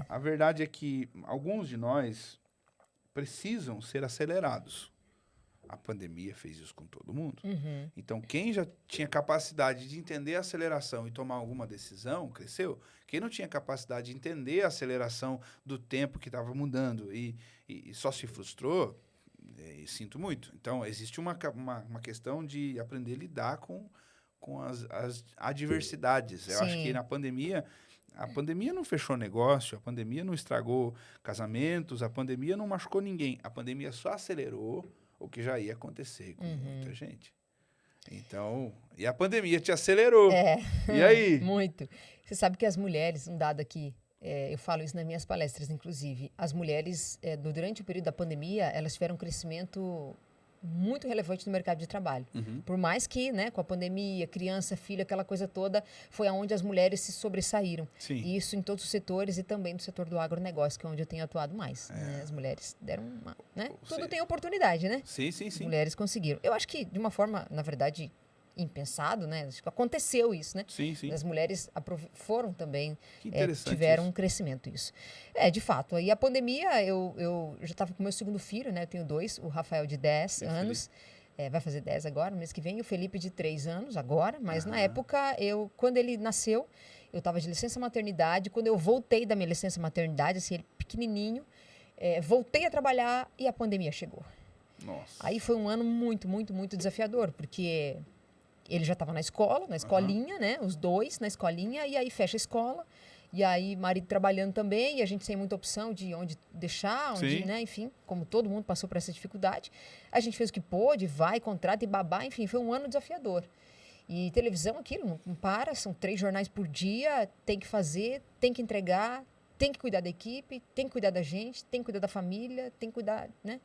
A verdade é que alguns de nós precisam ser acelerados. A pandemia fez isso com todo mundo. Uhum. Então, quem já tinha capacidade de entender a aceleração e tomar alguma decisão, cresceu. Quem não tinha capacidade de entender a aceleração do tempo que estava mudando e só se frustrou, sinto muito. Então, existe uma questão de aprender a lidar com as adversidades. Eu acho que Sim. na pandemia, a pandemia não fechou negócio, a pandemia não estragou casamentos, a pandemia não machucou ninguém. A pandemia só acelerou o que já ia acontecer com muita gente. Então, e a pandemia te acelerou. É. E aí? Muito. Você sabe que as mulheres, um dado aqui, eu falo isso nas minhas palestras, inclusive, as mulheres, durante o período da pandemia, elas tiveram um crescimento muito relevante no mercado de trabalho. Por mais que, né, com a pandemia, criança, filho, aquela coisa toda, foi aonde as mulheres se sobressaíram. Sim. E isso em todos os setores e também no setor do agronegócio, que é onde eu tenho atuado mais. Né? As mulheres deram uma... Né? Tudo tem oportunidade, né? Sim, sim, sim. As mulheres conseguiram. Eu acho que, de uma forma, na verdade, impensado, né? Acho que aconteceu isso, né? Sim, sim. As mulheres foram também, Que interessante tiveram isso. um crescimento isso. De fato. Aí a pandemia, eu já estava com o meu segundo filho, né? Eu tenho 2, o Rafael de 10 anos. Vai fazer 10 agora, no mês que vem. E o Felipe de 3 anos agora. Mas na época, quando ele nasceu, eu estava de licença maternidade. Quando eu voltei da minha licença maternidade, assim, ele pequenininho, voltei a trabalhar e a pandemia chegou. Nossa. Aí foi um ano muito, muito, muito desafiador, porque ele já estava na escola, na escolinha, né? Os 2 na escolinha, e aí fecha a escola. E aí, marido trabalhando também, e a gente sem muita opção de onde deixar, onde, né? Enfim, como todo mundo passou por essa dificuldade. A gente fez o que pôde, vai, contrata e babá, enfim, foi um ano desafiador. E televisão, aquilo, não para, são 3 jornais por dia, tem que fazer, tem que entregar, tem que cuidar da equipe, tem que cuidar da gente, tem que cuidar da família, tem que cuidar, né?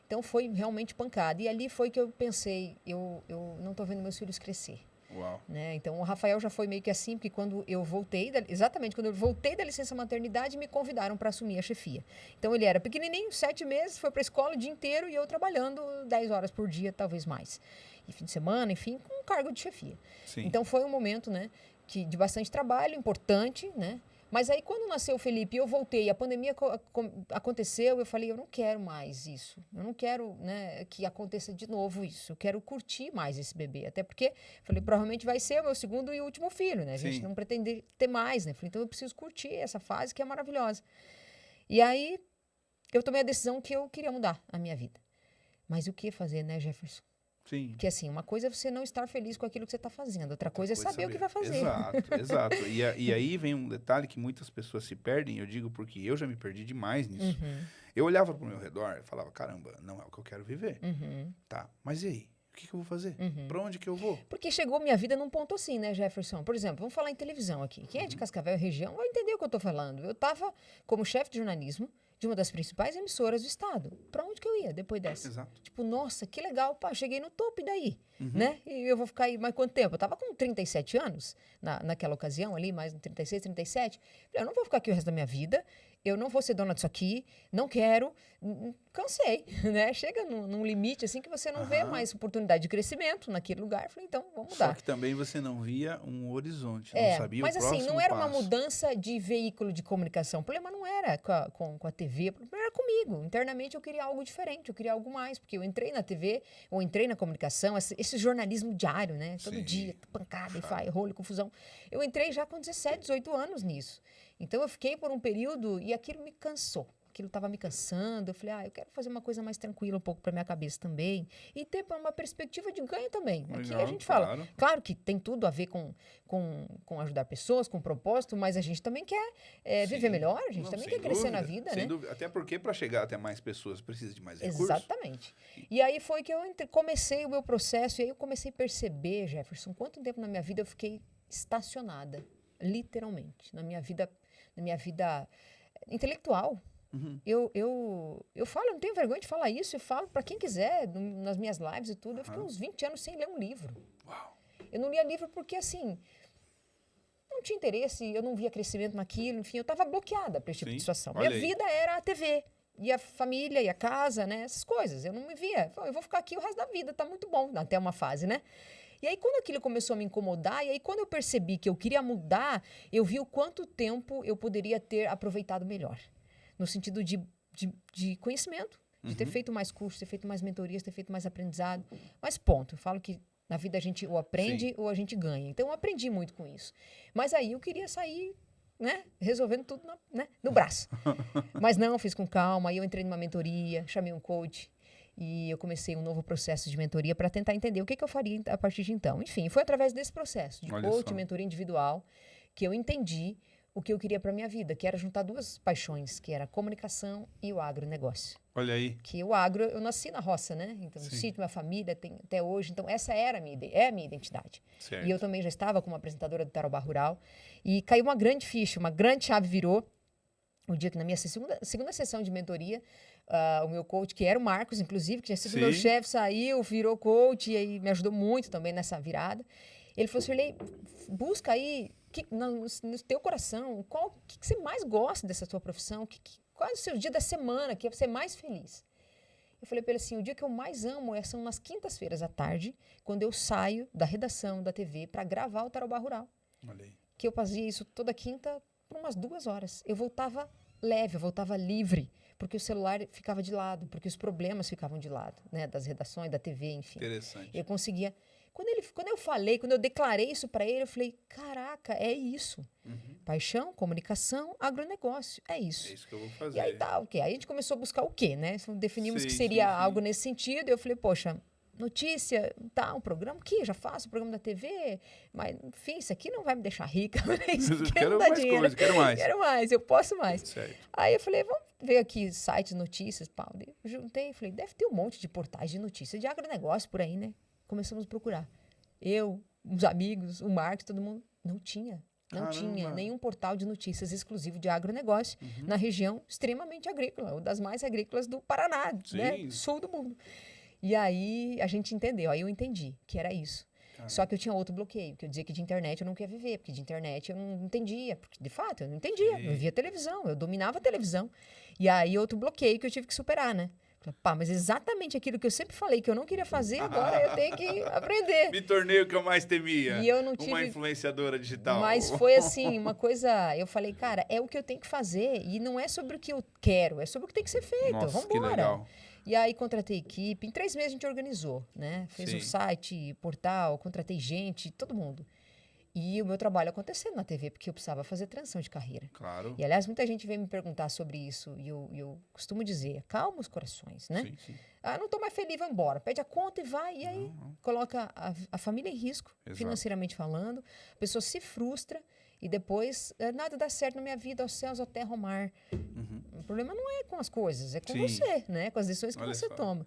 Então, foi realmente pancada. E ali foi que eu pensei, eu não estou vendo meus filhos crescer. Uau. Né? Então, o Rafael já foi meio que assim, porque quando eu voltei, exatamente quando eu voltei da licença maternidade, me convidaram para assumir a chefia. Então, ele era pequenininho, 7 meses, foi para a escola o dia inteiro e eu trabalhando 10 horas por dia, talvez mais. E fim de semana, enfim, com um cargo de chefia. Sim. Então, foi um momento, né, de bastante trabalho, importante, né? Mas aí, quando nasceu o Felipe, eu voltei, a pandemia aconteceu, eu falei, eu não quero mais isso. Eu não quero, né, que aconteça de novo isso. Eu quero curtir mais esse bebê. Até porque, falei, provavelmente vai ser o meu segundo e último filho, né? A gente não pretende ter mais, né? Falei, então eu preciso curtir essa fase que é maravilhosa. E aí, eu tomei a decisão que eu queria mudar a minha vida. Mas o que fazer, né, Jefferson? Sim. Porque assim, uma coisa é você não estar feliz com aquilo que você está fazendo, outra coisa é saber o que vai fazer. Exato, exato. E aí vem um detalhe que muitas pessoas se perdem, eu digo porque eu já me perdi demais nisso. Eu olhava para o meu redor e falava, caramba, não é o que eu quero viver. Tá, mas e aí? O que eu vou fazer? Para onde que eu vou? Porque chegou minha vida num ponto assim, né, Jefferson? Por exemplo, vamos falar em televisão aqui. Quem é de Cascavel e região vai entender o que eu estou falando. Eu estava como chefe de jornalismo de uma das principais emissoras do estado. Para onde que eu ia depois dessa? Exato. Tipo, nossa, que legal, pá, cheguei no topo e daí? Né? E eu vou ficar aí mais quanto tempo? Eu estava com 37 anos naquela ocasião ali, mais 36, 37. Eu não vou ficar aqui o resto da minha vida, eu não vou ser dona disso aqui, não quero, cansei, né? Chega num limite assim que você não vê mais oportunidade de crescimento naquele lugar. Falei, então, vamos mudar. Só que também você não via um horizonte, não sabia mas o próximo assim, não era uma passo. mudança de veículo de comunicação. O problema não era com a TV, o problema era comigo. Internamente eu queria algo diferente, eu queria algo mais, porque eu entrei na TV, eu entrei na comunicação, esse jornalismo diário, né? Todo dia, pancada, e rolo, confusão. Eu entrei já com 17, 18 anos nisso. Então eu fiquei por um período e aquilo me cansou. Aquilo estava me cansando. Eu falei, eu quero fazer uma coisa mais tranquila um pouco para minha cabeça também. E ter uma perspectiva de ganho também. Aqui a gente fala, claro que tem tudo a ver com ajudar pessoas, com propósito, mas a gente também quer viver melhor, a gente também quer crescer na vida, né? Sem dúvida. Até porque para chegar até mais pessoas precisa de mais recursos. Exatamente. E aí foi que eu comecei o meu processo, e aí eu comecei a perceber, Jefferson, quanto tempo na minha vida eu fiquei estacionada, literalmente, na minha vida intelectual. Eu falo, eu não tenho vergonha de falar isso, eu falo para quem quiser, nas minhas lives e tudo, eu fiquei uns 20 anos sem ler um livro. Uau. Eu não lia livro porque, assim, não tinha interesse, eu não via crescimento naquilo, enfim, eu estava bloqueada para esse tipo de situação. Minha vida era a TV, e a família, e a casa, né, essas coisas, eu não me via. Eu vou ficar aqui o resto da vida, tá muito bom, até uma fase, né? E aí, quando aquilo começou a me incomodar, e aí, quando eu percebi que eu queria mudar, eu vi o quanto tempo eu poderia ter aproveitado melhor. No sentido de conhecimento, de ter feito mais cursos, ter feito mais mentorias, ter feito mais aprendizado. Mas ponto, eu falo que na vida a gente ou aprende ou a gente ganha. Então, eu aprendi muito com isso. Mas aí eu queria sair, né, resolvendo tudo no braço. Mas não, fiz com calma. Aí eu entrei numa mentoria, chamei um coach e eu comecei um novo processo de mentoria para tentar entender o que eu faria a partir de então. Enfim, foi através desse processo de coach, mentoria individual, que eu entendi o que eu queria para minha vida, que era juntar duas paixões, que era a comunicação e o agronegócio. Olha aí. Que o agro, eu nasci na roça, né? Então, no sítio, minha família tem até hoje. Então, essa era a minha identidade. Certo. E eu também já estava como apresentadora do Tarobá Rural. E caiu uma grande ficha, uma grande chave virou. O dia que na minha segunda sessão de mentoria, o meu coach, que era o Marcos, inclusive, que tinha sido meu chefe, saiu, virou coach e aí me ajudou muito também nessa virada. Ele falou assim, Shirley, busca aí no teu coração, o que você mais gosta dessa tua profissão, qual é o seu dia da semana que é você mais feliz? Eu falei para ele assim, o dia que eu mais amo são nas quintas-feiras à tarde, quando eu saio da redação da TV para gravar o Tarobá Rural. Olha aí. Que eu fazia isso toda quinta por umas 2 horas. Eu voltava leve, eu voltava livre, porque o celular ficava de lado, porque os problemas ficavam de lado, né, das redações, da TV, enfim. Interessante. Eu conseguia... Quando eu declarei isso para ele, eu falei, caraca, é isso. Paixão, comunicação, agronegócio, é isso. É isso que eu vou fazer. E aí tá, ok. Aí a gente começou a buscar o quê, né? Definimos que seria algo nesse sentido. Eu falei, poxa, notícia, tá, um programa que eu já faço, um programa da TV, mas, enfim, isso aqui não vai me deixar rica. Quero mais coisa, quero mais. Quero mais, eu posso mais. Certo. Aí eu falei, vamos ver aqui sites de notícias, pau. Eu juntei, falei, deve ter um monte de portais de notícias de agronegócio por aí, né? Começamos a procurar. Eu, os amigos, o Marcos, todo mundo. Não tinha. Não tinha nenhum portal de notícias exclusivo de agronegócio na região extremamente agrícola, uma das mais agrícolas do Paraná, né? Sul do mundo. E aí a gente entendeu, aí eu entendi que era isso. Só que eu tinha outro bloqueio, que eu dizia que de internet eu não queria viver, porque de internet eu não entendia, porque de fato eu não entendia, eu via televisão, eu dominava a televisão. E aí outro bloqueio que eu tive que superar, né? Pá, mas exatamente aquilo que eu sempre falei que eu não queria fazer, agora eu tenho que aprender. Me tornei o que eu mais temia. E eu não tive... Uma influenciadora digital. Mas foi assim, uma coisa... Eu falei, cara, é o que eu tenho que fazer. E não é sobre o que eu quero, é sobre o que tem que ser feito. Nossa, vambora. Que legal. E aí contratei equipe. Em 3 meses a gente organizou, né? Fez o site, portal, contratei gente, todo mundo. E o meu trabalho acontecendo na TV, porque eu precisava fazer transição de carreira. Claro. E, aliás, muita gente vem me perguntar sobre isso. E eu costumo dizer, calma os corações, né? Sim. Ah, não tô mais feliz, vai embora. Pede a conta e vai. E aí coloca a família em risco, financeiramente falando. A pessoa se frustra e depois nada dá certo na minha vida, aos céus, à terra, ao mar. O problema não é com as coisas, é com você, né? Com as decisões que você toma.